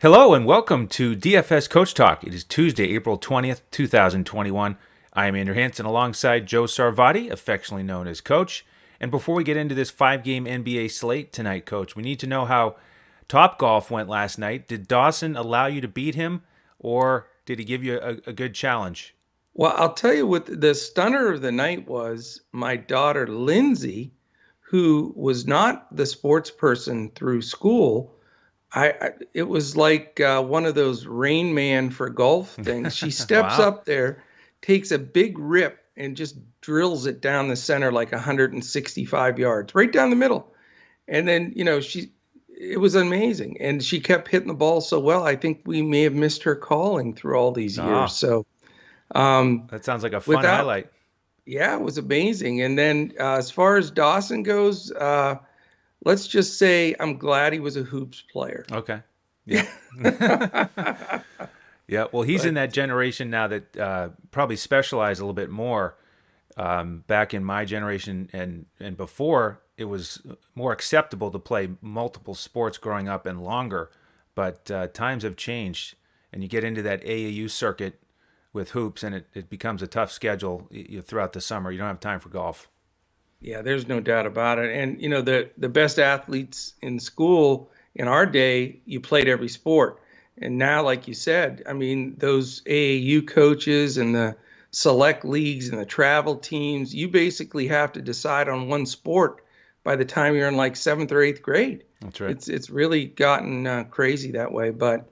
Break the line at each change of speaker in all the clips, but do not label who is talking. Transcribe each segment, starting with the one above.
Hello and welcome to DFS Coach Talk. It is Tuesday, April 20th, 2021. I am Andrew Hansen alongside Joe Sarvati, affectionately known as Coach. And before we get into this 5-game NBA slate tonight, Coach, we need to know how Topgolf went last night. Did Dawson allow you to beat him, or did he give you a good challenge?
Well, I'll tell you what the stunner of the night was. My daughter, Lindsay, who was not the sports person through school, it was like one of those Rain Man for golf things. She steps
Wow.
up there, takes a big rip, and just drills it down the center like 165 yards, right down the middle. And then, it was amazing. And she kept hitting the ball so well. I think we may have missed her calling through all these years.
Ah,
So,
that sounds like a fun
without,
highlight.
yeah, it was amazing. And then as far as Dawson goes, let's just say I'm glad he was a hoops player.
Okay. Yeah. Yeah. Well, he's in
But
that generation now that probably specialize a little bit more. Back in my generation and before, it was more acceptable to play multiple sports growing up and longer. But times have changed, and you get into that AAU circuit with hoops, and it becomes a tough schedule throughout the summer. You don't have time for golf.
yeah, there's no doubt about it. And the best athletes in school in our day, you played every sport. And now, like you said, I mean, those AAU coaches and the select leagues and the travel teams, you basically have to decide on one sport by the time you're in like seventh or eighth grade.
That's right.
It's really gotten crazy that way. But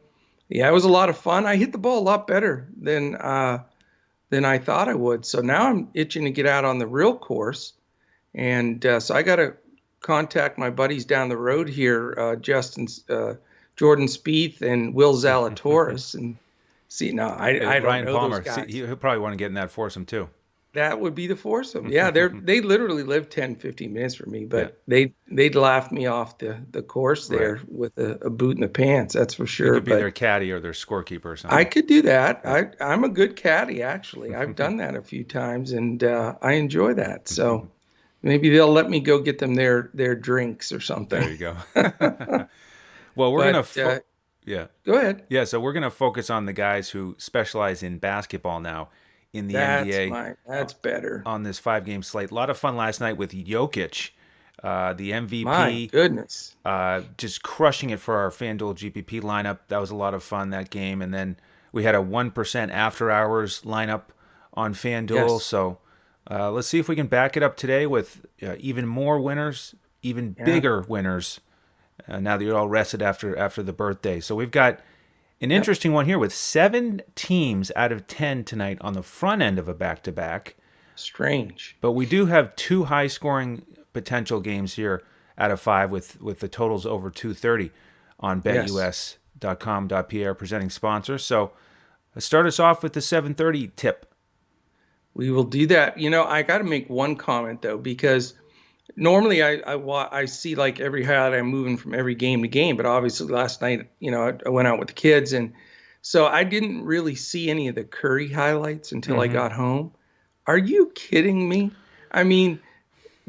yeah, it was a lot of fun. I hit the ball a lot better than I thought I would. So now I'm itching to get out on the real course. And so I got to contact my buddies down the road here, Jordan Spieth and Will Zalatoris, and see. No, I don't
Ryan
know those
Palmer,
guys.
he'll probably want to get in that foursome too.
That would be the foursome. Yeah, they literally live 10, 15 minutes from me,
Yeah,
but they'd laugh me off the course
right.
there with a boot in the pants. That's for
You
sure.
could be their
But
caddy or their scorekeeper or
I
something.
could do that.
Yeah.
I'm a good caddy, actually. I've done that a few times, and I enjoy that. So maybe they'll let me go get them their drinks or something.
There you go. Well, we're gonna
But
yeah.
go ahead.
Yeah, so we're going to focus on the guys who specialize in basketball now in the NBA
That's better.
on this 5-game slate. A lot of fun last night with Jokic, the
My
MVP,
goodness.
just crushing it for our FanDuel GPP lineup. That was a lot of fun, that game. And then we had a 1% after hours lineup on FanDuel.
Yes.
So let's see if we can back it up today with even more winners, even
Yeah.
bigger winners. Now that you're all rested after the birthday. So we've got an
Yep.
interesting one here with 7 teams out of 10 tonight on the front end of a back-to-back.
Strange.
But we do have 2 high-scoring potential games here out of 5 with the totals over 230 on
Yes.
BetUS.com.pa, presenting sponsor. So let's start us off with the 7:30 tip.
We will do that. I got to make one comment though, because normally I see like every highlight. I'm moving from every game to game, but obviously last night, I went out with the kids, and so I didn't really see any of the Curry highlights until I
Mm-hmm.
got home. Are you kidding me? I mean,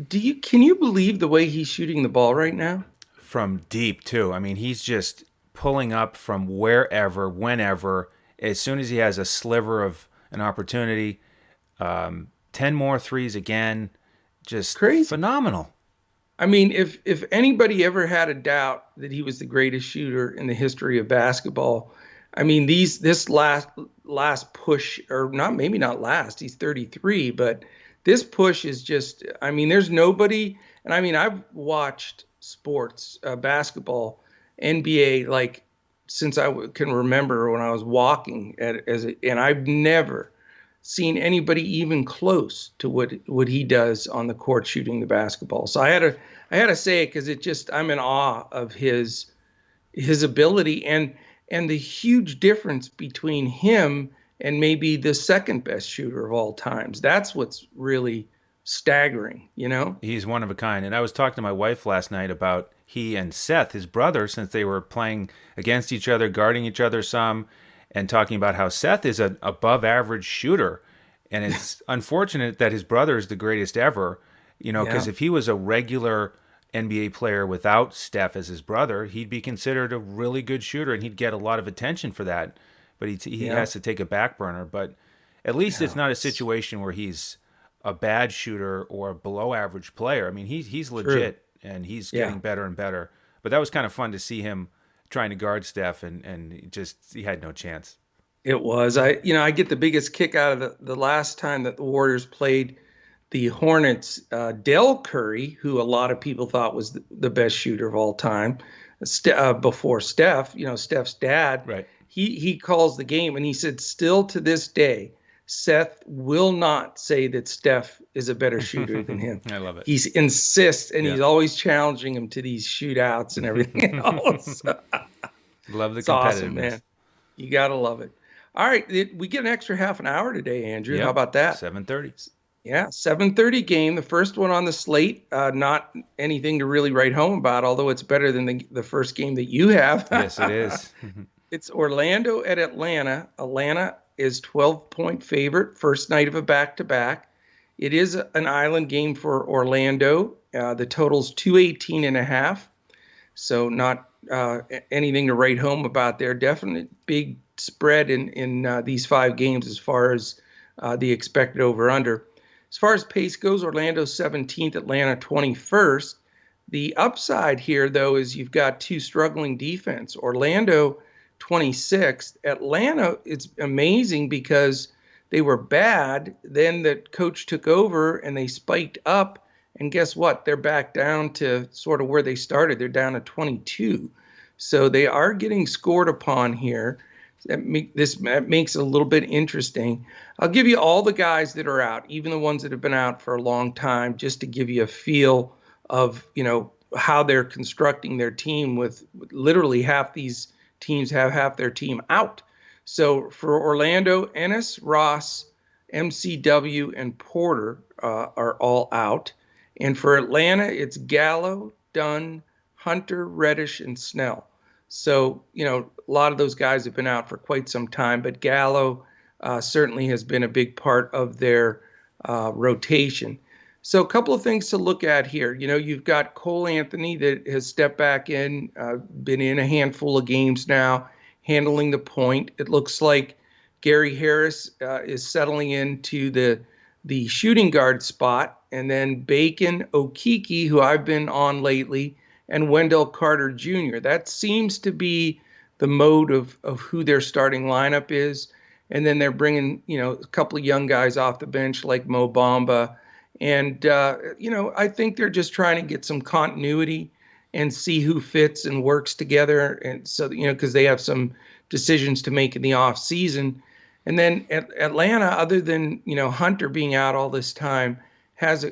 can you believe the way he's shooting the ball right now?
From deep, too. I mean, he's just pulling up from wherever, whenever, as soon as he has a sliver of an opportunity. 10 more threes again. Just
Crazy.
phenomenal.
I mean, if anybody ever had a doubt that he was the greatest shooter in the history of basketball, I mean, this last push, or not, maybe not last, he's 33, but this push is just, I mean, there's nobody. And I mean, I've watched sports, basketball, NBA, like since can remember when I was walking and I've never seen anybody even close to what he does on the court shooting the basketball. So I had to say it, because I'm in awe of his ability and the huge difference between him and maybe the second best shooter of all times. That's what's really staggering.
He's one of a kind. And I was talking to my wife last night about he and Seth, his brother, since they were playing against each other, guarding each other some, and talking about how Seth is an above average shooter. And it's unfortunate that his brother is the greatest ever, because
Yeah.
if he was a regular NBA player without Steph as his brother, he'd be considered a really good shooter and he'd get a lot of attention for that. But he
Yeah.
has to take a back burner. But at least it's
Yeah.
not a situation where he's a bad shooter or a below average player. I mean, he's
True.
legit and he's
Yeah.
getting better and better. But that was kind of fun to see him trying to guard Steph and he had no chance.
It was. I get the biggest kick out of the last time that the Warriors played the Hornets. Del Curry, who a lot of people thought was the best shooter of all time, before Steph, Steph's dad,
Right.
he calls the game and he said, still to this day, Seth will not say that Steph is a better shooter than him.
I love it.
He insists, and
Yeah.
he's always challenging him to these shootouts and everything else.
Love the
It's awesome,
competitiveness.
man. You got to love it. All right, we get an extra half an hour today, Andrew.
Yep.
How about that?
7:30.
Yeah, 7:30 game, the first one on the slate. Not anything to really write home about, although it's better than the first game that you have.
Yes, it is.
It's Orlando at Atlanta. Atlanta is 12-point favorite, first night of a back-to-back. It is an island game for Orlando. The total's 218.5, so not anything to write home about there. Definite big spread in these 5 games as far as the expected over-under. As far as pace goes, Orlando 17th, Atlanta 21st. The upside here, though, is you've got 2 struggling defense. Orlando 26th. Atlanta, it's amazing because they were bad. Then the coach took over and they spiked up. And guess what? They're back down to sort of where they started. They're down to 22. So they are getting scored upon here. That makes it a little bit interesting. I'll give you all the guys that are out, even the ones that have been out for a long time, just to give you a feel of, how they're constructing their team with literally half these teams have half their team out. So for Orlando, Ennis, Ross, MCW, and Porter are all out. And for Atlanta, it's Gallo, Dunn, Hunter, Reddish, and Snell. So, a lot of those guys have been out for quite some time, but Gallo certainly has been a big part of their rotation. So a couple of things to look at here. You've got Cole Anthony that has stepped back in, been in a handful of games now, handling the point. It looks like Gary Harris is settling into the shooting guard spot, and then Bacon, Okeke, who I've been on lately, and Wendell Carter Jr. That seems to be the mode of who their starting lineup is. And then they're bringing, a couple of young guys off the bench like Mo Bamba. And, I think they're just trying to get some continuity and see who fits and works together. And so, because they have some decisions to make in the off season. And then Atlanta, other than, Hunter being out all this time, has a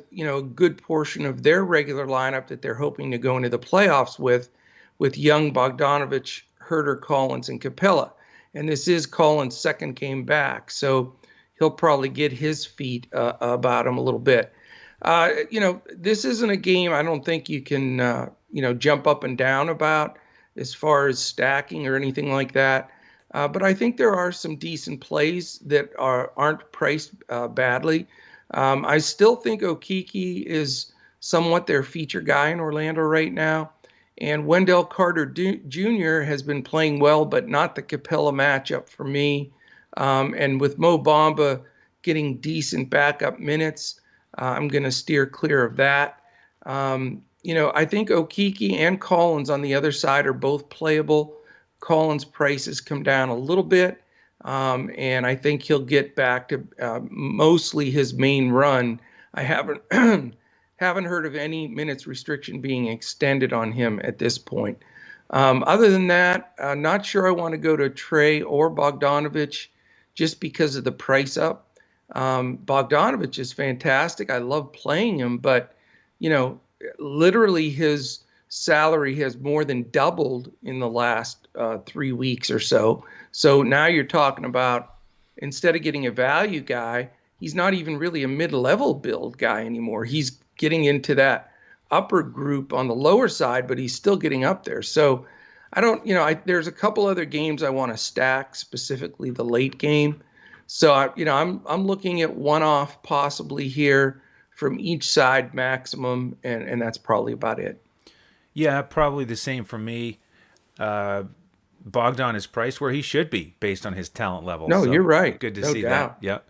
good portion of their regular lineup that they're hoping to go into the playoffs with Young, Bogdanovich, Herter, Collins, and Capella. And this is Collins' second game back, so he'll probably get his feet about him a little bit. This isn't a game I don't think you can jump up and down about as far as stacking or anything like that. But I think there are some decent plays that aren't priced badly. I still think Okeke is somewhat their feature guy in Orlando right now. And Wendell Carter Jr. has been playing well, but not the Capella matchup for me. And with Mo Bamba getting decent backup minutes, I'm going to steer clear of that. I think Okeke and Collins on the other side are both playable. Collins' prices come down a little bit. And I think he'll get back to mostly his main run. I haven't haven't heard of any minutes restriction being extended on him at this point. Other than that, not sure I want to go to Trey or Bogdanovich just because of the price up. Bogdanovich is fantastic. I love playing him, but literally his salary has more than doubled in the last 3 weeks or so. So now you're talking about, instead of getting a value guy, he's not even really a mid-level build guy anymore. He's getting into that upper group on the lower side, but he's still getting up there. So I don't, there's a couple other games I want to stack, specifically the late game. So I'm looking at one-off possibly here from each side maximum, and that's probably about it.
Yeah, probably the same for me. Uh, Bogdan is priced where he should be based on his talent level.
No, you're
So
right.
good to
No
see that.
doubt.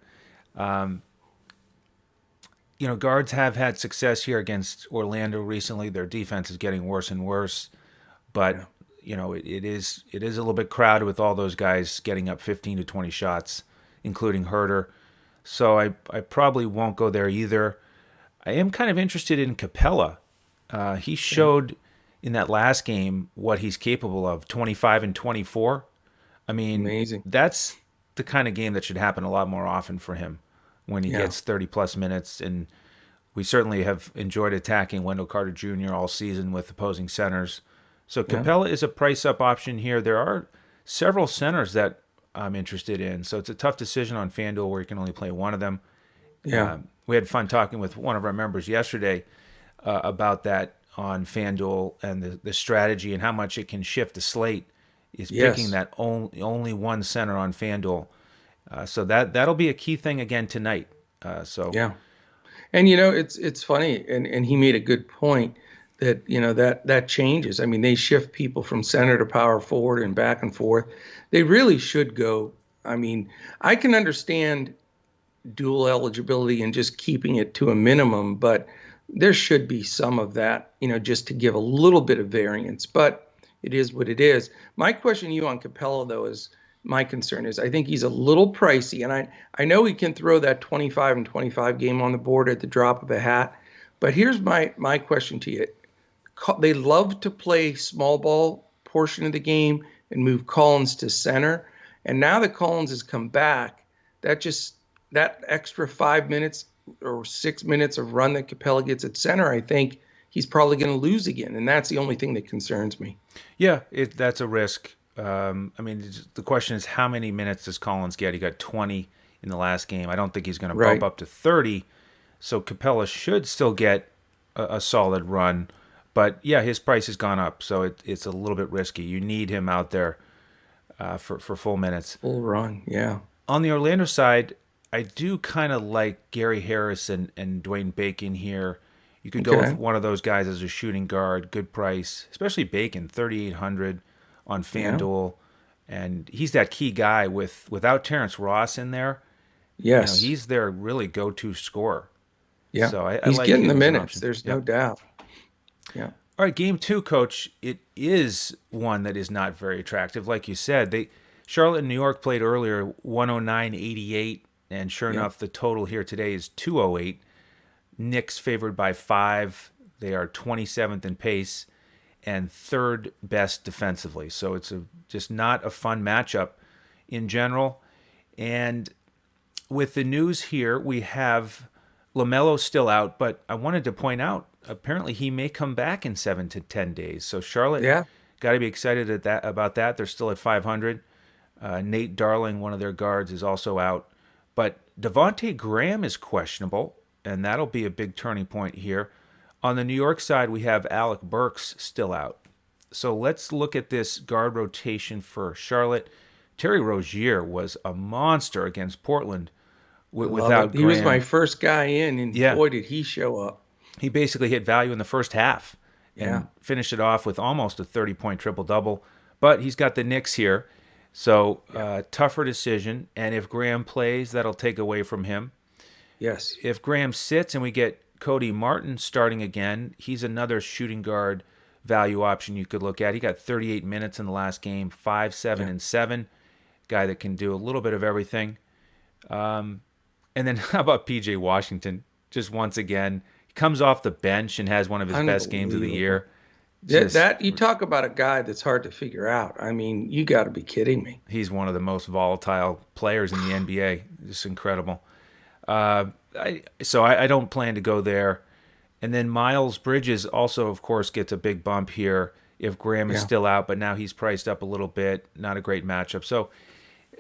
Yeah. Guards have had success here against Orlando recently. Their defense is getting worse and worse, but
Yeah.
it is a little bit crowded with all those guys getting up 15 to 20 shots, including Herter. So I probably won't go there either. I am kind of interested in Capella. He
Yeah.
showed in that last game what he's capable of, 25 and 24. I mean,
Amazing.
that's the kind of game that should happen a lot more often for him when he
Yeah.
gets 30 plus minutes. And we certainly have enjoyed attacking Wendell Carter Jr. all season with opposing centers. So
Yeah.
Capella is a price up option here. There are several centers that I'm interested in. So it's a tough decision on FanDuel where you can only play one of them.
Yeah.
We had fun talking with one of our members yesterday about that on FanDuel and the strategy and how much it can shift the slate is picking
Yes.
that only one center on FanDuel. So that'll be a key thing again tonight. So
Yeah. And it's funny, and he made a good point that that changes. I mean, they shift people from center to power forward and back and forth. They really should go. I mean, I can understand dual eligibility and just keeping it to a minimum, but there should be some of that, just to give a little bit of variance. But it is what it is. My question to you on Capella, though, is my concern is I think he's a little pricey, and I know he can throw that 25 and 25 game on the board at the drop of a hat. But here's my question to you. They love to play small ball portion of the game and move Collins to center. And now that Collins has come back, that just that extra 5 minutes or 6 minutes of run that Capella gets at center, I think he's probably going to lose again. And that's the only thing that concerns me.
yeah, that's a risk. I mean, the question is how many minutes does Collins get? He got 20 in the last game. I don't think he's going to bump
Right.
up to 30. So Capella should still get a solid run. But yeah, his price has gone up, so it's a little bit risky. You need him out there for full minutes.
Full run. Yeah.
On the Orlando side, I do kind of like Gary Harris and Dwayne Bacon here. You could go with
Okay.
one of those guys as a shooting guard, good price, especially Bacon, 3,800 on
Yeah.
FanDuel, and he's that key guy without Terrence Ross in there.
Yes.
He's their really go-to scorer.
Yeah.
So I
He's
like
getting the
him as an
minutes.
option.
There's no
Yep.
doubt. Yeah.
All right, game two, coach. It is one that is not very attractive. Like you said, Charlotte and New York played earlier 109-88, and sure
Yeah.
enough, the total here today is 208. Knicks favored by 5. They are 27th in pace and third best defensively. So it's just not a fun matchup in general. And with the news here, we have LaMelo still out, but I wanted to point out apparently he may come back in 7 to 10 days. So Charlotte
Yeah.
got to be excited about that. They're still at 500. Nate Darling, one of their guards, is also out, but Devonte Graham is questionable, and that'll be a big turning point here. On the New York side, we have Alec Burks still out. So let's look at this guard rotation for Charlotte. Terry Rozier was a monster against Portland
I love it.
without
He was my
Graham.
first guy in, and
Yeah,
boy, did he show up.
he basically hit value in the first half
Yeah.
and finished it off with almost a 30-point triple double. But he's got the Knicks here, so
Yeah.
tougher decision. And if Graham plays, that'll take away from him.
Yes.
If Graham sits and we get Cody Martin starting again, he's another shooting guard value option you could look at. He got 38 minutes in the last game, 5, 7,
Yeah.
and 7. Guy that can do a little bit of everything. And then how about PJ Washington? Just once again, he comes off the bench and has one of his best games of the
Unbelievable.
year.
That,
Just
that you talk about a guy that's hard to figure out. I mean, you got to be kidding me.
he's one of the most volatile players in the NBA. Just incredible. So I don't plan to go there. And then Miles Bridges also, of course, gets a big bump here if Graham is
Yeah.
still out, but now he's priced up a little bit. Not a great matchup. So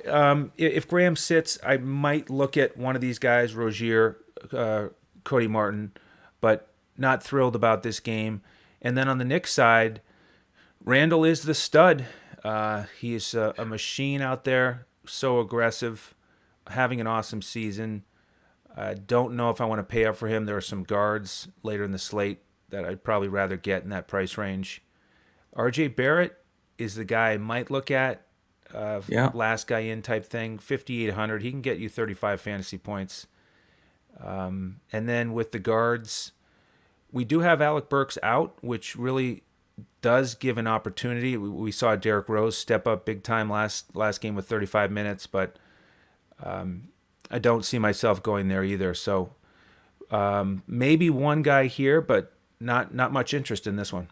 if Graham sits, I might look at one of these guys, Rozier, Cody Martin, but not thrilled about this game. And then on the Knicks side, Randall is the stud. He's a machine out there, so aggressive, having an awesome season. I don't know if I want to pay up for him. There are some guards later in the slate that I'd probably rather get in that price range. RJ Barrett is the guy I might look at.
Yeah.
Last guy in type thing, 5,800. He can get you 35 fantasy points. And then with the guards, we do have Alec Burks out, which really does give an opportunity. We saw Derrick Rose step up big time last game with 35 minutes, but I don't see myself going there either. So maybe one guy here, but not much interest in this one.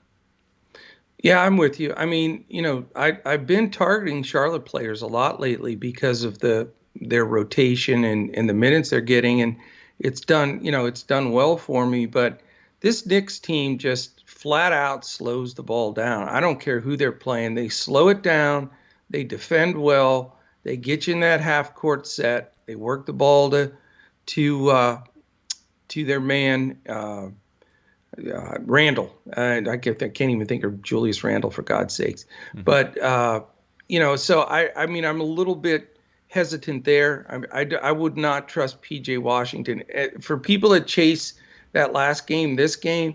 Yeah, I'm with you. I mean, I've been targeting Charlotte players a lot lately because of their rotation and the minutes they're getting, and it's done well for me. But this Knicks team just flat out slows the ball down. I don't care who they're playing; they slow it down. They defend well. They get you in that half court set. They work the ball to their man. Randall. I can't even think of Julius Randall, for God's sakes. Mm-hmm. But so I mean, I'm a little bit hesitant there. I would not trust PJ Washington. For people that chase that last game, this game,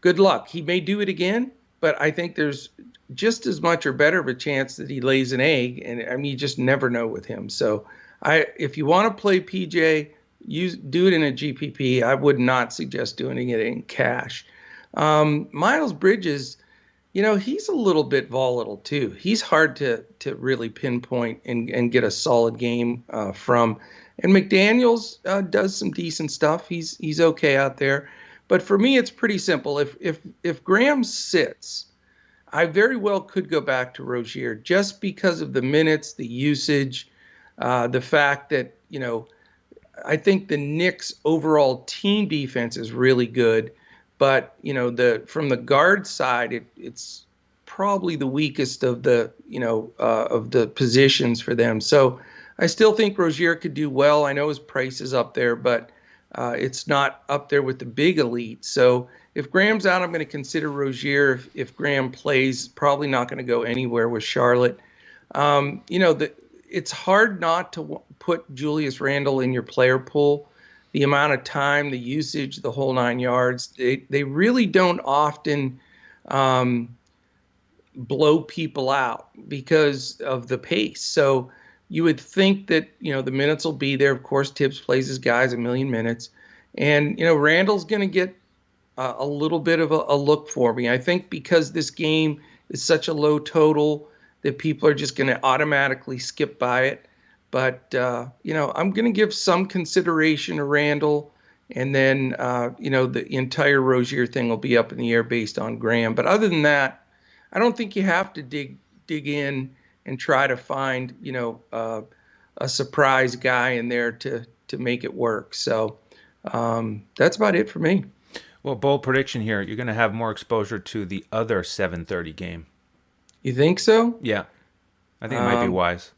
good luck. He may do it again, but I think there's just as much or better of a chance that he lays an egg. And I mean, you just never know with him. So if you want to play PJ, do it in a GPP. I would not suggest doing it in cash. Miles Bridges, he's a little bit volatile too. He's hard to really pinpoint and get a solid game from. And McDaniels does some decent stuff. He's okay out there. But for me, it's pretty simple. If Graham sits, I very well could go back to Rozier just because of the minutes, the usage, the fact that I think the Knicks' overall team defense is really good, but from the guard side, it's probably the weakest of the positions for them. So I still think Rozier could do well. I know his price is up there, but it's not up there with the big elite. So if Graham's out, I'm going to consider Rozier. If Graham plays, probably not going to go anywhere with Charlotte. It's hard not to put Julius Randle in your player pool. The amount of time, the usage, the whole 9 yards, they really don't often blow people out because of the pace. So you would think that, the minutes will be there. Of course, Tibbs plays his guys a million minutes. And, Randall's going to get a little bit of a look for me. I think because this game is such a low total that people are just going to automatically skip by it. But, I'm going to give some consideration to Randall. And then, the entire Rozier thing will be up in the air based on Graham. But other than that, I don't think you have to dig in and try to find, a surprise guy in there to make it work. So that's about it for me.
Well, bold prediction here. You're going to have more exposure to the other 7:30 game.
You think so?
Yeah. I think it might be wise.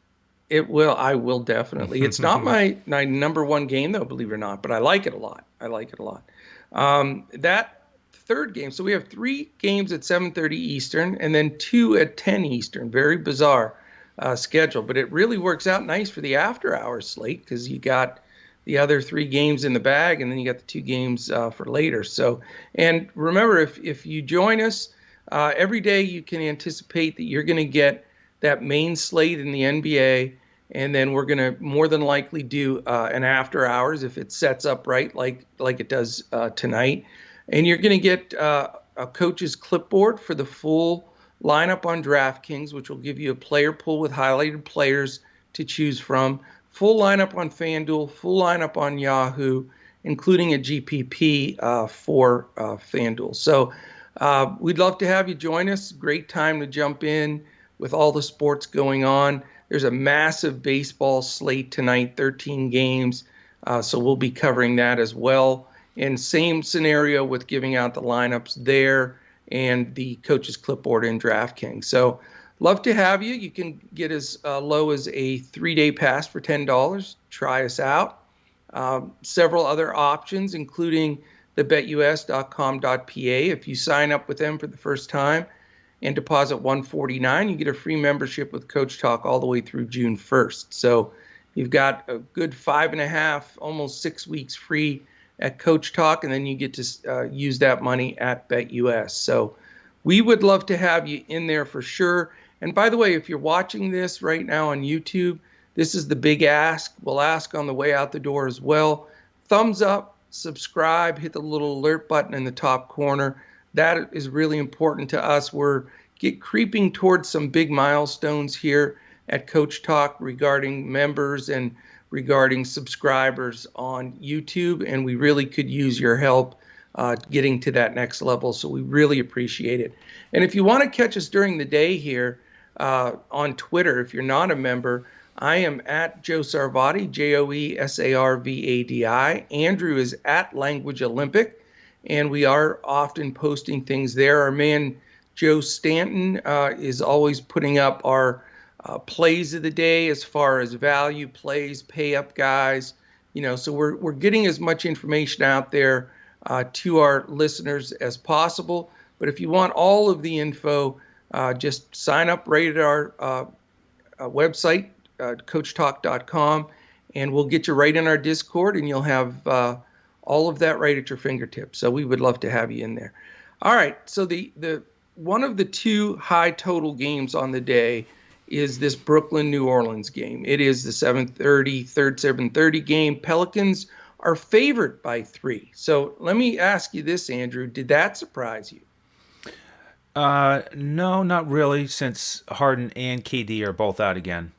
It will. I will definitely. It's not my number one game, though, believe it or not, but I like it a lot. That third game, so we have 3 games at 7:30 Eastern and then 2 at 10 Eastern. Very bizarre schedule, but it really works out nice for the after-hours slate because you got the other 3 games in the bag, and then you got the 2 games for later. So, and remember, if you join us every day, you can anticipate that you're going to get that main slate in the NBA, and then we're going to more than likely do an after hours if it sets up right, like it does tonight. And you're going to get a coach's clipboard for the full lineup on DraftKings, which will give you a player pool with highlighted players to choose from. Full lineup on FanDuel, full lineup on Yahoo, including a GPP for FanDuel. So we'd love to have you join us. Great time to jump in with all the sports going on. There's a massive baseball slate tonight, 13 games. So we'll be covering that as well. And same scenario with giving out the lineups there and the coach's clipboard in DraftKings. So love to have you. You can get as low as a 3-day pass for $10. Try us out. Several other options, including the BetUS.com.pa. If you sign up with them for the first time and deposit $149, you get a free membership with Coach Talk all the way through June 1st. So you've got a good 5.5, almost 6 weeks free at Coach Talk, and then you get to use that money at BetUS. So we would love to have you in there for sure. And by the way, if you're watching this right now on YouTube, this is the big ask. We'll ask on the way out the door as well. Thumbs up, subscribe, hit the little alert button in the top corner. That is really important to us. We're creeping towards some big milestones here at Coach Talk regarding members and regarding subscribers on YouTube, and we really could use your help getting to that next level. So we really appreciate it. And if you want to catch us during the day here on Twitter, if you're not a member, I am at Joe Sarvadi, JoeSarvadi. Andrew is at Language Olympic, and we are often posting things there. Our man Joe Stanton is always putting up our plays of the day as far as value plays, pay up guys. So we're getting as much information out there to our listeners as possible. But if you want all of the info, just sign up right at our website, coachtalk.com, and we'll get you right in our Discord, and you'll have all of that right at your fingertips. So we would love to have you in there. All right, so the one of the two high total games on the day is this Brooklyn-New Orleans game. It is the 7:30 game. Pelicans are favored by 3. So let me ask you this, Andrew. Did that surprise you?
No, not really, since Harden and KD are both out again.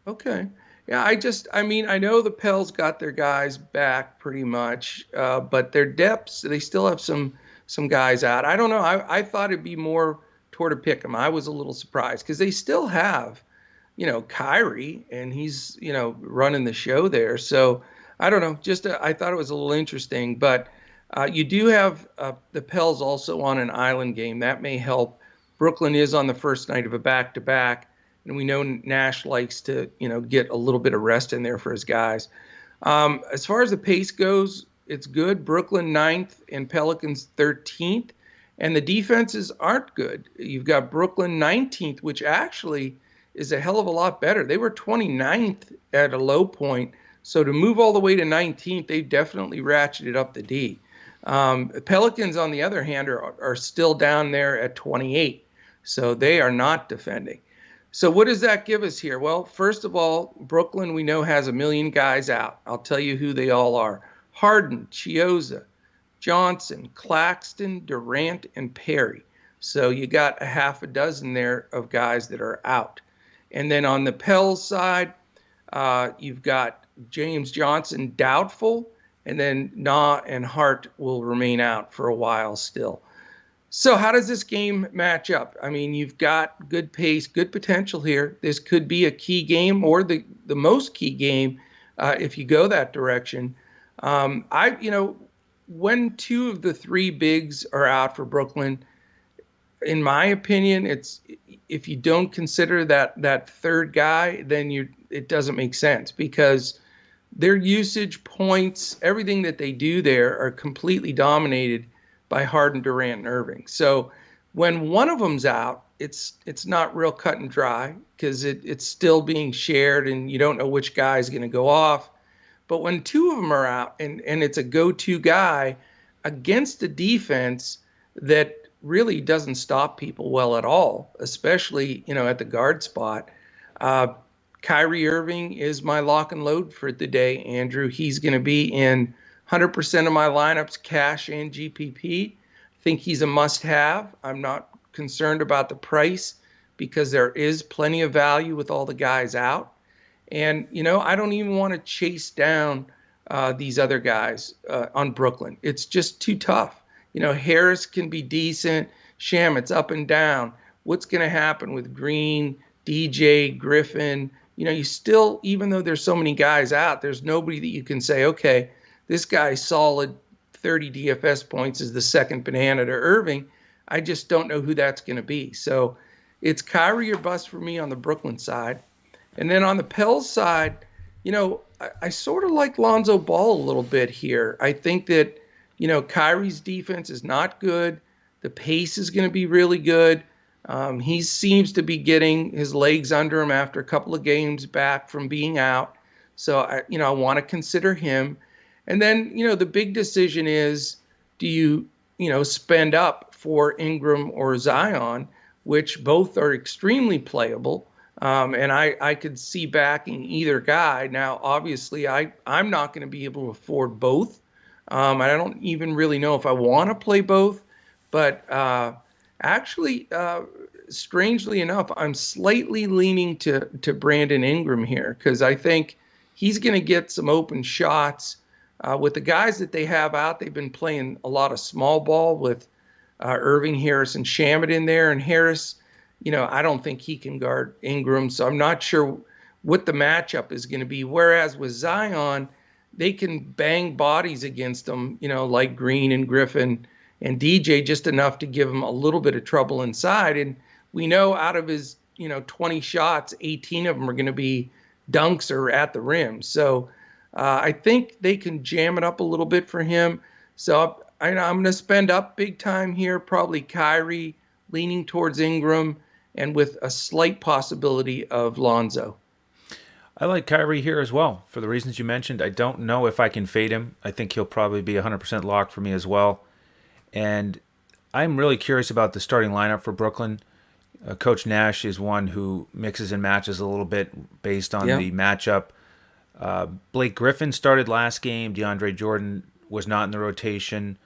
Okay. Yeah, I know the Pels got their guys back pretty much, but their depths, they still have some guys out. I don't know. I thought it'd be more toward a pick 'em. I was a little surprised because they still have, Kyrie, and he's, running the show there. So I don't know. I thought it was a little interesting, but you do have the Pels also on an island game. That may help. Brooklyn is on the first night of a back-to-back, and we know Nash likes to, get a little bit of rest in there for his guys. As far as the pace goes, it's good. Brooklyn 9th and Pelicans 13th, and the defenses aren't good. You've got Brooklyn 19th, which actually is a hell of a lot better. They were 29th at a low point, so to move all the way to 19th, they've definitely ratcheted up the D. Pelicans, on the other hand, are still down there at 28, so they are not defending. So what does that give us here? Well, first of all, Brooklyn, we know, has a million guys out. I'll tell you who they all are. Harden, Chiozza, Johnson, Claxton, Durant, and Perry. So you got a half a dozen there of guys that are out. And then on the Pels side, you've got James Johnson doubtful, and then Na and Hart will remain out for a while still. So how does this game match up? I mean, you've got good pace, good potential here. This could be a key game, or the most key game if you go that direction. When 2 of the 3 bigs are out for Brooklyn, in my opinion, it's if you don't consider that third guy, then it doesn't make sense, because their usage, points, everything that they do there are completely dominated by Harden, Durant, and Irving. So when one of them's out, it's not real cut and dry, because it's still being shared and you don't know which guy is going to go off. But when 2 of them are out and it's a go-to guy against a defense that really doesn't stop people well at all, especially, at the guard spot, Kyrie Irving is my lock and load for the day, Andrew. He's going to be in 100% of my lineups, cash and GPP. I think he's a must-have. I'm not concerned about the price, because there is plenty of value with all the guys out. And, I don't even want to chase down these other guys on Brooklyn. It's just too tough. Harris can be decent. Shamit's up and down. What's going to happen with Green, DJ, Griffin? You still, even though there's so many guys out, there's nobody that you can say, okay, this guy's solid 30 DFS points is the second banana to Irving. I just don't know who that's going to be. So it's Kyrie or bust for me on the Brooklyn side. And then on the Pels side, I sort of like Lonzo Ball a little bit here. I think that, Kyrie's defense is not good. The pace is going to be really good. He seems to be getting his legs under him after a couple of games back from being out. So, I want to consider him. And then, the big decision is, do you, spend up for Ingram or Zion, which both are extremely playable. And I could see backing either guy. Now, obviously, I'm not going to be able to afford both. I don't even really know if I want to play both. But actually, strangely enough, I'm slightly leaning to Brandon Ingram here because I think he's going to get some open shots. With the guys that they have out, they've been playing a lot of small ball with Irving, Harris, and Shamet in there. And Harris, I don't think he can guard Ingram, so I'm not sure what the matchup is going to be. Whereas with Zion, they can bang bodies against them, like Green and Griffin and DJ, just enough to give him a little bit of trouble inside. And we know out of his, 20 shots, 18 of them are going to be dunks or at the rim. So I think they can jam it up a little bit for him. So I'm going to spend up big time here, probably Kyrie, leaning towards Ingram, and with a slight possibility of Lonzo.
I like Kyrie here as well for the reasons you mentioned. I don't know if I can fade him. I think he'll probably be 100% locked for me as well. And I'm really curious about the starting lineup for Brooklyn. Coach Nash is one who mixes and matches a little bit based on
Yeah,
the matchup. Blake Griffin started last game. DeAndre Jordan was not in the rotation,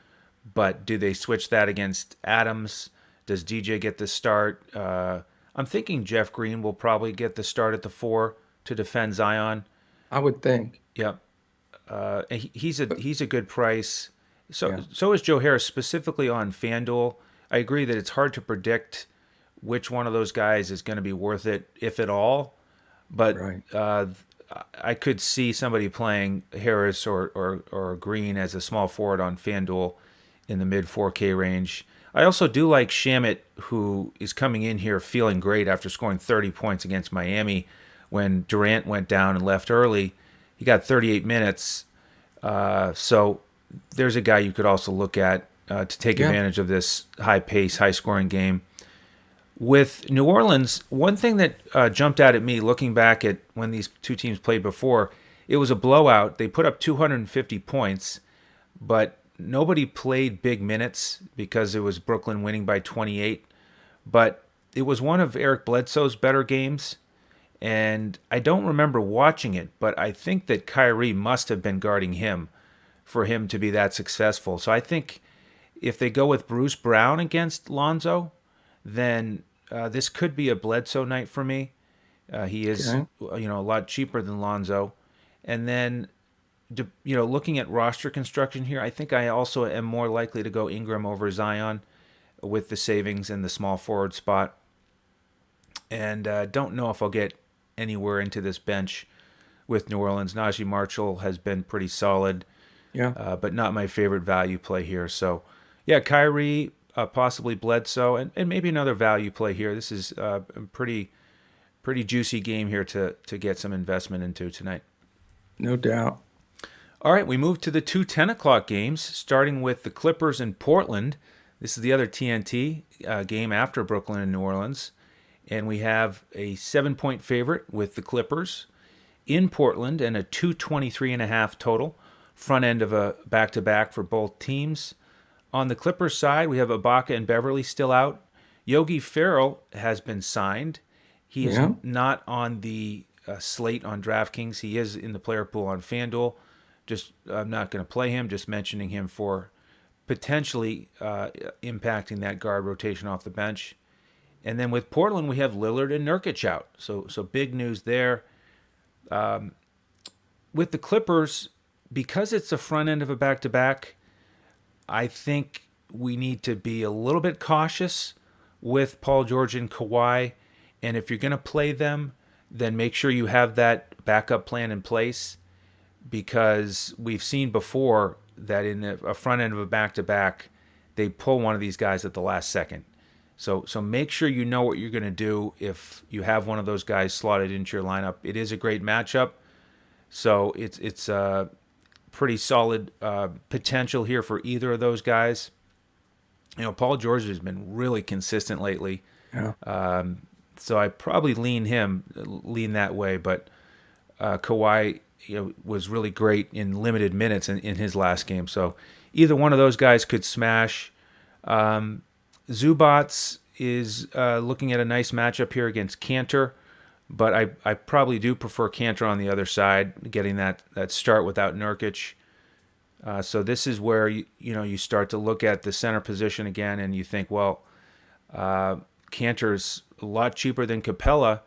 but do they switch that against Adams? Does DJ get the start? I'm thinking Jeff Green will probably get the start at the 4 to defend Zion.
I would think.
Yep. He's a good price.
Yeah,
So is Joe Harris, specifically on FanDuel. I agree that it's hard to predict which one of those guys is going to be worth it, if at all. But
right.
I could see somebody playing Harris or Green as a small forward on FanDuel in the mid 4K range. I also do like Shamet, who is coming in here feeling great after scoring 30 points against Miami when Durant went down and left early. He got 38 minutes. So there's a guy you could also look at to take
Yeah,
advantage of this high pace, high scoring game. With New Orleans, one thing that jumped out at me looking back at when these two teams played before, it was a blowout. They put up 250 points, but nobody played big minutes because it was Brooklyn winning by 28. But it was one of Eric Bledsoe's better games, and I don't remember watching it, but I think that Kyrie must have been guarding him for him to be that successful. So I think if they go with Bruce Brown against Lonzo, then this could be a Bledsoe night for me. He is,
okay.
a lot cheaper than Lonzo. And then, looking at roster construction here, I think I also am more likely to go Ingram over Zion with the savings in the small forward spot. And don't know if I'll get anywhere into this bench with New Orleans. Najee Marshall has been pretty solid,
Yeah.
but not my favorite value play here. So, yeah, Kyrie, possibly Bledsoe, and maybe another value play here. This is a pretty juicy game here to get some investment into tonight.
No doubt.
All right, we move to the two 10 o'clock games, starting with the Clippers in Portland. This is the other TNT game after Brooklyn and New Orleans. And we have a 7-point favorite with the Clippers in Portland and a 223.5 total. Front end of a back-to-back for both teams. On the Clippers side, we have Ibaka and Beverly still out. Yogi Ferrell has been signed. He is
Yeah.
not on the slate on DraftKings. He is in the player pool on FanDuel. I'm not going to play him, just mentioning him for potentially impacting that guard rotation off the bench. And then with Portland, we have Lillard and Nurkic out. So big news there. With the Clippers, because it's the front end of a back-to-back, I think we need to be a little bit cautious with Paul George and Kawhi. And if you're going to play them, then make sure you have that backup plan in place, because we've seen before that in a front end of a back-to-back, they pull one of these guys at the last second. So make sure you know what you're going to do if you have one of those guys slotted into your lineup. It is a great matchup, so it's a pretty solid potential here for either of those guys. Paul George has been really consistent lately,
Yeah.
so I probably lean that way. But Kawhi was really great in limited minutes in his last game. So either one of those guys could smash. Zubats is looking at a nice matchup here against Cantor, but I probably do prefer Cantor on the other side, getting that start without Nurkic. So this is where you start to look at the center position again, and you think, well, Cantor's a lot cheaper than Capella,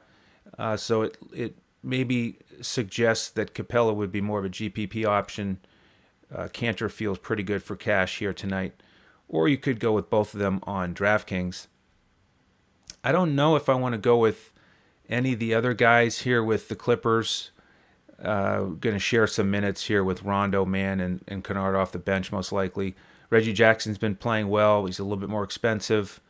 so it maybe suggests that Capella would be more of a GPP option. Cantor feels pretty good for cash here tonight, or you could go with both of them on DraftKings. I don't know if I want to go with any of the other guys here with the Clippers. Going to share some minutes here with Rondo, Mann, and Kennard off the bench most likely. Reggie Jackson's been playing well. He's a little bit more expensive.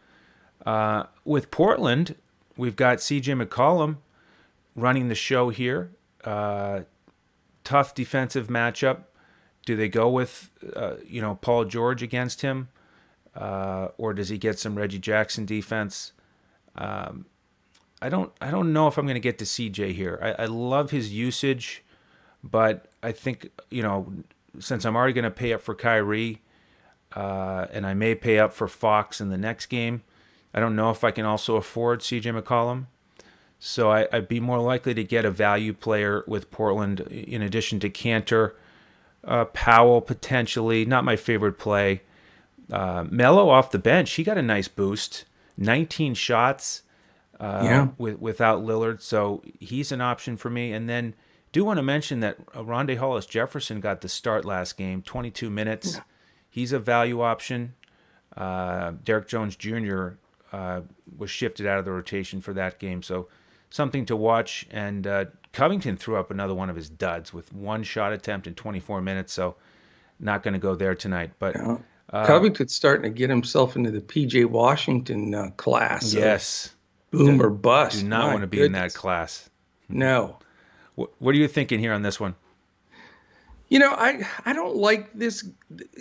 With Portland, we've got CJ McCollum running the show here. Tough defensive matchup. Do they go with Paul George against him, or does he get some Reggie Jackson defense? I don't know if I'm going to get to CJ here. I love his usage, but I think since I'm already going to pay up for Kyrie, and I may pay up for Fox in the next game, I don't know if I can also afford CJ McCollum. So I'd be more likely to get a value player with Portland in addition to Cantor. Powell potentially, not my favorite play. Melo off the bench, he got a nice boost. 19 shots without Lillard, so he's an option for me. And then do want to mention that Rondé Hollis-Jefferson got the start last game, 22 minutes. He's a value option. Derek Jones Jr. Was shifted out of the rotation for that game, so something to watch. And Covington threw up another one of his duds with one shot attempt in 24 minutes, so not going to go there tonight. But
Covington's starting to get himself into the P.J. Washington class.
Yes.
Boom or bust.
Do not want to be in that class.
No.
What are you thinking here on this one?
I don't like this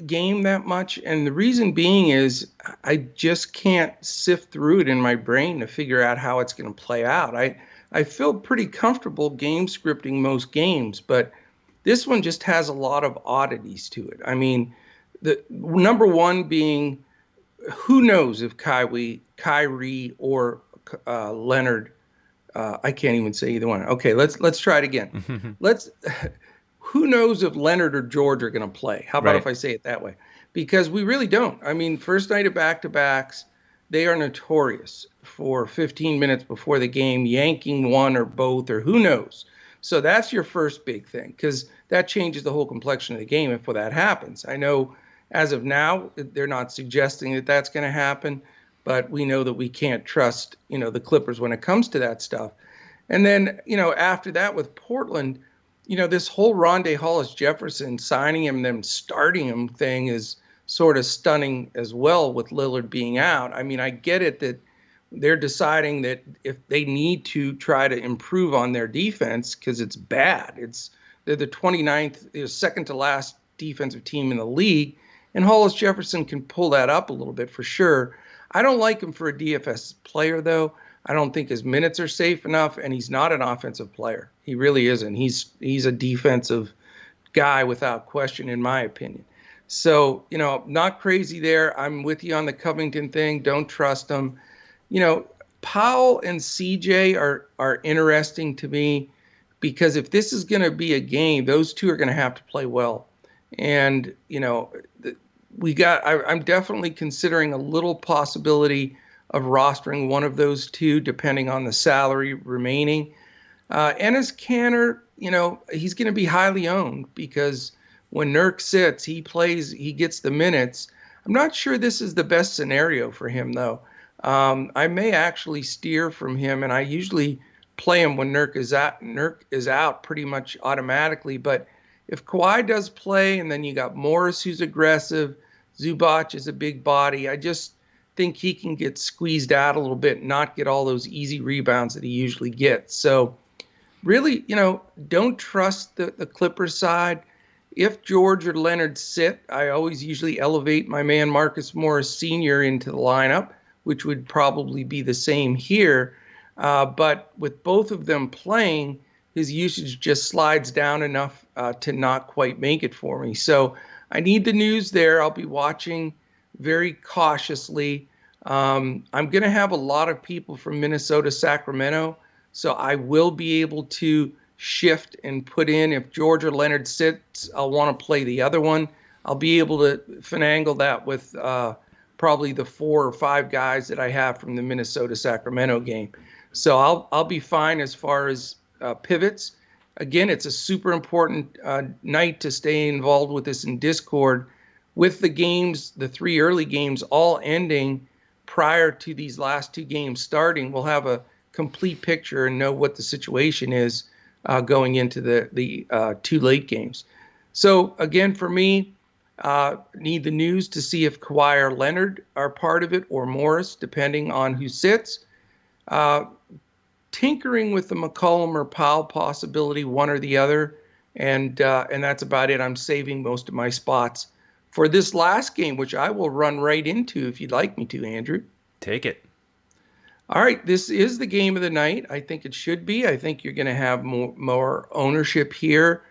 game that much, and the reason being is I just can't sift through it in my brain to figure out how it's going to play out. I feel pretty comfortable game scripting most games, but this one just has a lot of oddities to it. I mean, the number one being, who knows if Kyrie or Leonard, I can't even say either one. Okay, let's try it again. Who knows if Leonard or George are going to play? How about if I say it that way? Because we really don't. I mean, first night of back-to-backs, they are notorious for 15 minutes before the game, yanking one or both, or who knows. So that's your first big thing, because that changes the whole complexion of the game if that happens. I know as of now, they're not suggesting that that's going to happen, but we know that we can't trust, the Clippers when it comes to that stuff. And then, after that with Portland, this whole Rondé Hollis-Jefferson signing him, then starting him thing is sort of stunning as well with Lillard being out. I mean, I get it that they're deciding that if they need to try to improve on their defense because it's bad. They're the 29th, second to last defensive team in the league, and Hollis-Jefferson can pull that up a little bit for sure. I don't like him for a DFS player, though. I don't think his minutes are safe enough, and he's not an offensive player. He really isn't. He's a defensive guy without question, in my opinion. So, not crazy there. I'm with you on the Covington thing. Don't trust him. Powell and CJ are interesting to me because if this is going to be a game, those two are going to have to play well. And, I'm definitely considering a little possibility of rostering one of those two, depending on the salary remaining. Enes Kanter, he's going to be highly owned because when Nurk sits, he plays, he gets the minutes. I'm not sure this is the best scenario for him, though. I may actually steer from him, and I usually play him when Nurk is out pretty much automatically. But if Kawhi does play, and then you got Morris, who's aggressive, Zubac is a big body, I just think he can get squeezed out a little bit and not get all those easy rebounds that he usually gets. So really, don't trust the Clippers side. If George or Leonard sit, I always usually elevate my man Marcus Morris Sr. into the lineup, which would probably be the same here. But with both of them playing, his usage just slides down enough to not quite make it for me. So I need the news there. I'll be watching very cautiously. I'm going to have a lot of people from Minnesota, Sacramento, so I will be able to shift and put in. If George or Leonard sits, I'll want to play the other one. I'll be able to finagle that with probably the 4 or 5 guys that I have from the Minnesota Sacramento game. So I'll be fine as far as pivots. Again, it's a super important night to stay involved with this in Discord. With the games, the 3 early games all ending prior to these last 2 games starting, we'll have a complete picture and know what the situation is going into the 2 late games. So again, for me, need the news to see if Kawhi or Leonard are part of it, or Morris, depending on who sits. Tinkering with the McCollum or Powell possibility, one or the other, and that's about it. I'm saving most of my spots for this last game, which I will run right into if you'd like me to, Andrew.
Take it.
All right, this is the game of the night. I think it should be. I think you're going to have more ownership here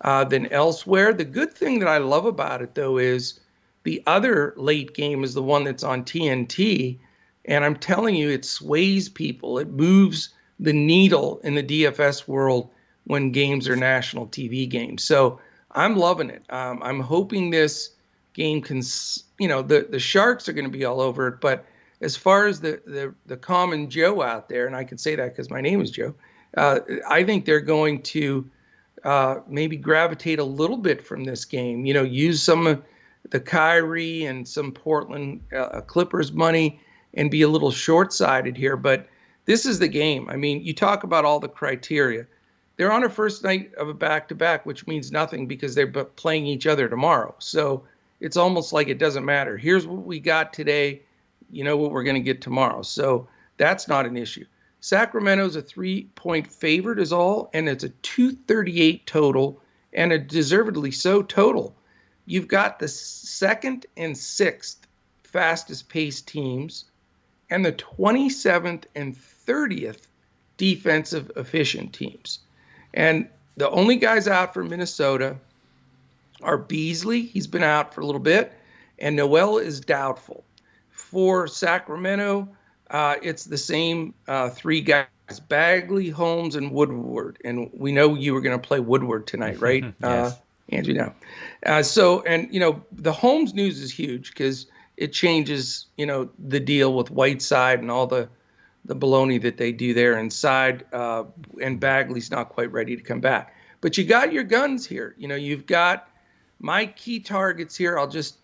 than elsewhere. The good thing that I love about it, though, is the other late game is the one that's on TNT, and I'm telling you, it sways people. It moves the needle in the DFS world when games are national TV games. So I'm loving it. I'm hoping this game can, the Sharks are going to be all over it, but as far as the common Joe out there, and I can say that because my name is Joe, I think they're going to maybe gravitate a little bit from this game. Use some of the Kyrie and some Portland Clippers money and be a little short-sighted here. But this is the game. I mean, you talk about all the criteria. They're on a first night of a back-to-back, which means nothing because they're playing each other tomorrow. So it's almost like it doesn't matter. Here's what we got today. You know what we're going to get tomorrow. So that's not an issue. Sacramento's a 3-point favorite is all, and it's a 238 total, and a deservedly so total. You've got the 2nd and 6th fastest paced teams and the 27th and 30th defensive efficient teams. And the only guys out for Minnesota are Beasley. He's been out for a little bit, and Noel is doubtful. For Sacramento, it's the same 3 guys, Bagley, Holmes, and Woodward. And we know you were going to play Woodward tonight, right?
Yes.
Andrew, now. The Holmes news is huge because it changes, the deal with Whiteside and all the baloney that they do there inside. And Bagley's not quite ready to come back. But you got your guns here. You've got my key targets here. I'll just,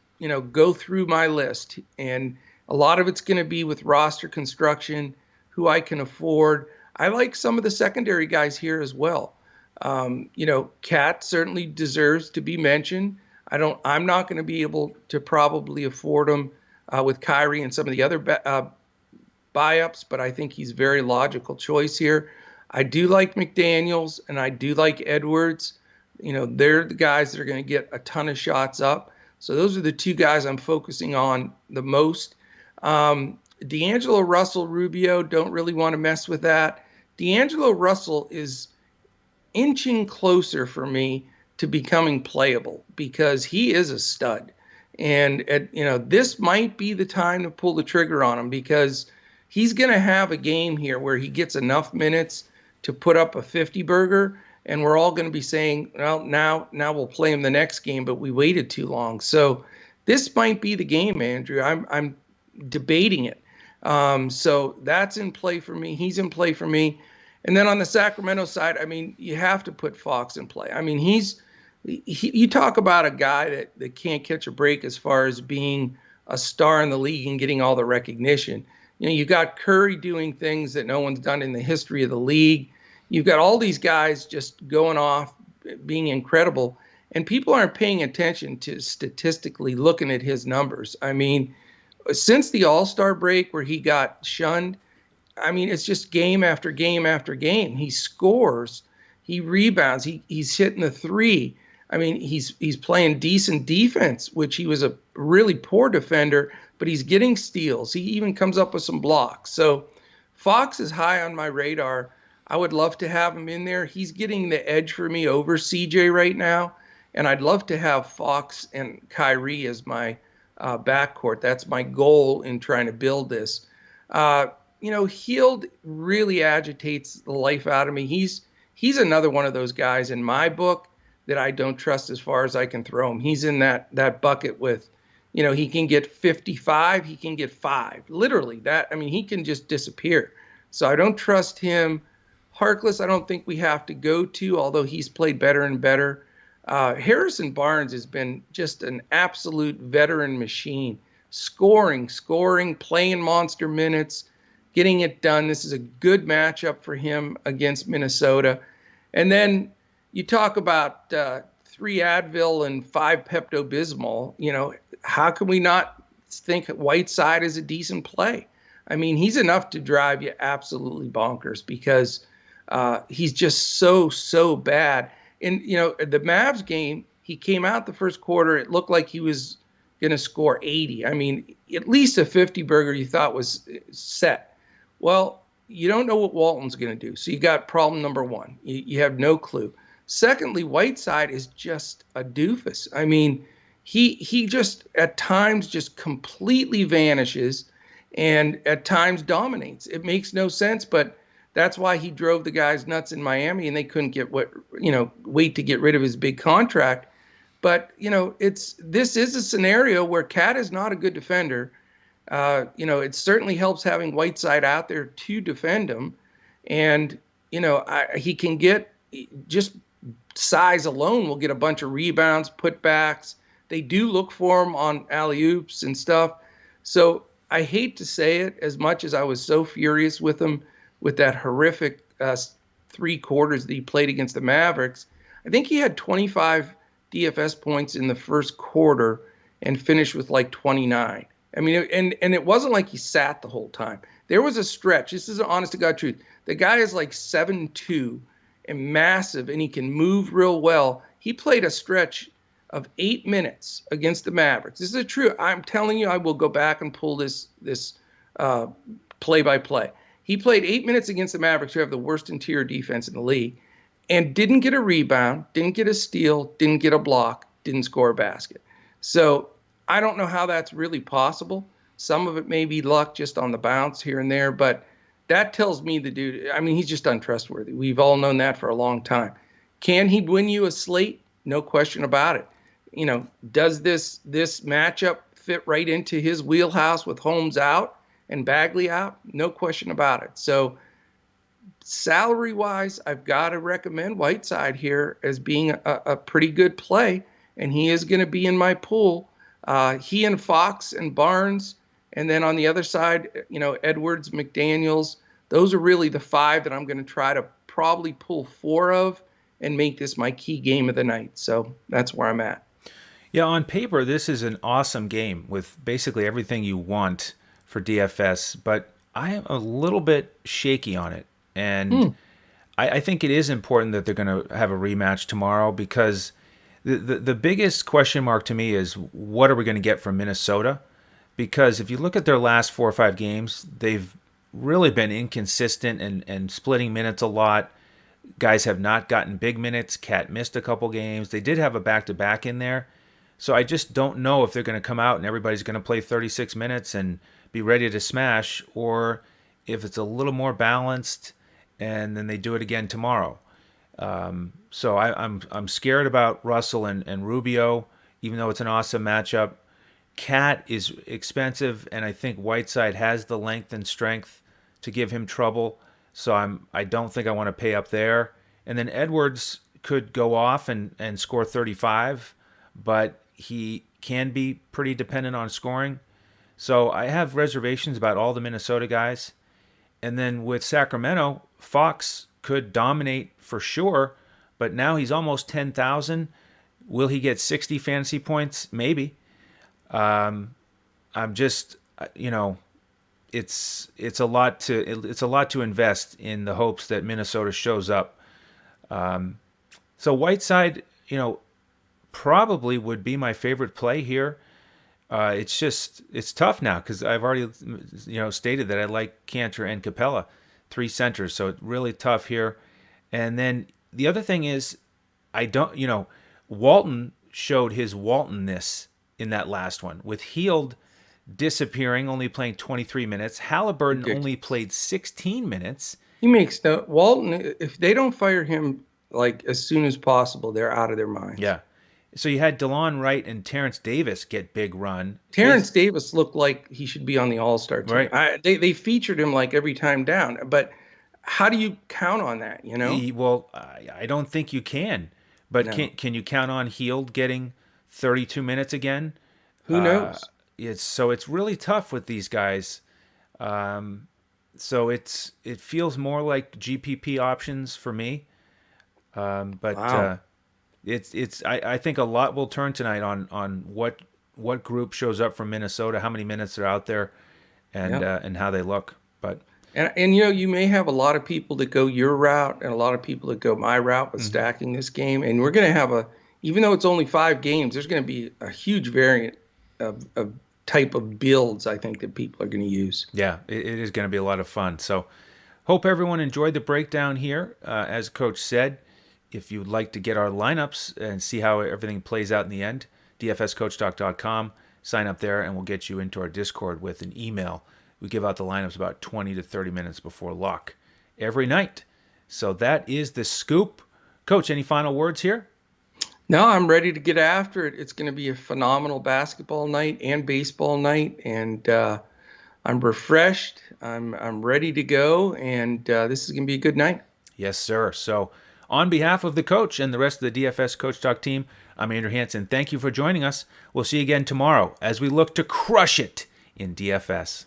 go through my list. And a lot of it's going to be with roster construction, who I can afford. I like some of the secondary guys here as well. Cat certainly deserves to be mentioned. I'm not going to be able to probably afford him with Kyrie and some of the other buy-ups, but I think he's a very logical choice here. I do like McDaniels and I do like Edwards. They're the guys that are going to get a ton of shots up. So those are the 2 guys I'm focusing on the most. D'Angelo Russell, Rubio, don't really want to mess with that. D'Angelo Russell is inching closer for me to becoming playable because he is a stud. And, this might be the time to pull the trigger on him because he's going to have a game here where he gets enough minutes to put up a 50-burger, and we're all going to be saying, well, now we'll play him the next game, but we waited too long. So this might be the game, Andrew. I'm debating it. So that's in play for me. He's in play for me. And then on the Sacramento side, I mean, you have to put Fox in play. I mean, you talk about a guy that can't catch a break as far as being a star in the league and getting all the recognition. You got Curry doing things that no one's done in the history of the league. You've got all these guys just going off, being incredible, and people aren't paying attention to statistically looking at his numbers. I mean, since the All-Star break where he got shunned, I mean, it's just game after game after game. He scores, he rebounds, he's hitting the 3. I mean, he's playing decent defense, which he was a really poor defender, but he's getting steals. He even comes up with some blocks. So Fox is high on my radar. I would love to have him in there. He's getting the edge for me over CJ right now. And I'd love to have Fox and Kyrie as my backcourt. That's my goal in trying to build this. Uh, Heald really agitates the life out of me. He's another one of those guys in my book that I don't trust as far as I can throw him. He's in that bucket with, he can get 55, he can get 5. Literally that. I mean, he can just disappear. So I don't trust him. Harkless, I don't think we have to go to, although he's played better and better. Harrison Barnes has been just an absolute veteran machine, scoring, playing monster minutes, getting it done. This is a good matchup for him against Minnesota. And then you talk about 3 Advil and 5 Pepto-Bismol. How can we not think Whiteside is a decent play? I mean, he's enough to drive you absolutely bonkers because he's just so bad. And, the Mavs game, he came out the first quarter. It looked like he was going to score 80. I mean, at least a 50 burger you thought was set. Well, you don't know what Walton's going to do. So you got problem number one. You have no clue. Secondly, Whiteside is just a doofus. I mean, he just at times just completely vanishes and at times dominates. It makes no sense, but that's why he drove the guys nuts in Miami, and they couldn't wait to get rid of his big contract. But this is a scenario where Cat is not a good defender. It certainly helps having Whiteside out there to defend him, and he can get just size alone will get a bunch of rebounds, putbacks. They do look for him on alley-oops and stuff. So I hate to say it, as much as I was so furious with him with that horrific 3 quarters that he played against the Mavericks. I think he had 25 DFS points in the first quarter and finished with like 29. I mean, and it wasn't like he sat the whole time. There was a stretch. This is an honest to God truth. The guy is like 7'2" and massive, and he can move real well. He played a stretch of 8 minutes against the Mavericks. This is true. I'm telling you, I will go back and pull this play-by-play. He played 8 minutes against the Mavericks, who have the worst interior defense in the league, and didn't get a rebound, didn't get a steal, didn't get a block, didn't score a basket. So I don't know how that's really possible. Some of it may be luck just on the bounce here and there, but that tells me the dude, I mean, he's just untrustworthy. We've all known that for a long time. Can he win you a slate? No question about it. Does this matchup fit right into his wheelhouse with Holmes out and Bagley out? No question about it. So salary-wise, I've got to recommend Whiteside here as being a pretty good play, and he is going to be in my pool. He and Fox and Barnes, and then on the other side, Edwards, McDaniels. Those are really the 5 that I'm going to try to probably pull 4 of and make this my key game of the night. So that's where I'm at.
Yeah, on paper, this is an awesome game with basically everything you want for DFS, but I am a little bit shaky on it. And I think it is important that they're going to have a rematch tomorrow because the biggest question mark to me is what are we going to get from Minnesota? Because if you look at their last 4 or 5 games, they've really been inconsistent and splitting minutes a lot. Guys have not gotten big minutes. Cat missed a couple games. They did have a back-to-back in there. So I just don't know if they're going to come out and everybody's going to play 36 minutes and be ready to smash, or if it's a little more balanced and then they do it again tomorrow. So I'm scared about Russell and Rubio, even though it's an awesome matchup. Cat is expensive, and I think Whiteside has the length and strength to give him trouble. So I don't think I want to pay up there. And then Edwards could go off and score 35, but he can be pretty dependent on scoring. So I have reservations about all the Minnesota guys. And then with Sacramento, Fox could dominate for sure, but now he's almost 10,000. Will he get 60 fantasy points? Maybe. I'm just, it's a lot to invest in the hopes that Minnesota shows up. So Whiteside, probably would be my favorite play here. It's tough now because I've already, stated that I like Cantor and Capella. three centers. So it's really tough here. And then the other thing is, Walton showed his Waltonness in that last one with Heald disappearing, only playing 23 minutes. Halliburton only
Ridiculous.
played 16 minutes.
He makes no Walton. If they don't fire him like as soon as possible, they're out of their minds.
Yeah. So you had DeLon Wright and Terrence Davis get big run.
Terrence Davis looked like he should be on the All-Star team.
Right.
They featured him like every time down, but how do you count on that?
Well, I don't think you can. But
No.
can you count on Heald getting 32 minutes again?
Who knows?
It's really tough with these guys. So it feels more like GPP options for me. But
Wow.
I think a lot will turn tonight on what group shows up from Minnesota, how many minutes they're out there,
Yeah.
and how they look. But
And you may have a lot of people that go your route and a lot of people that go my route with stacking this game. And we're going to have even though it's only 5 games, there's going to be a huge variant of type of builds, I think, that people are going to use.
yeah, it is going to be a lot of fun. So hope everyone enjoyed the breakdown here. As Coach said, if you'd like to get our lineups and see how everything plays out in the end, dfscoachtalk.com. Sign up there, and we'll get you into our Discord with an email. We give out the lineups about 20 to 30 minutes before lock every night. So that is the scoop. Coach, any final words here?
No, I'm ready to get after it. It's going to be a phenomenal basketball night and baseball night, and I'm refreshed. I'm ready to go, and this is going to be a good night.
Yes, sir. So on behalf of the coach and the rest of the DFS Coach Talk team, I'm Andrew Hansen. Thank you for joining us. We'll see you again tomorrow as we look to crush it in DFS.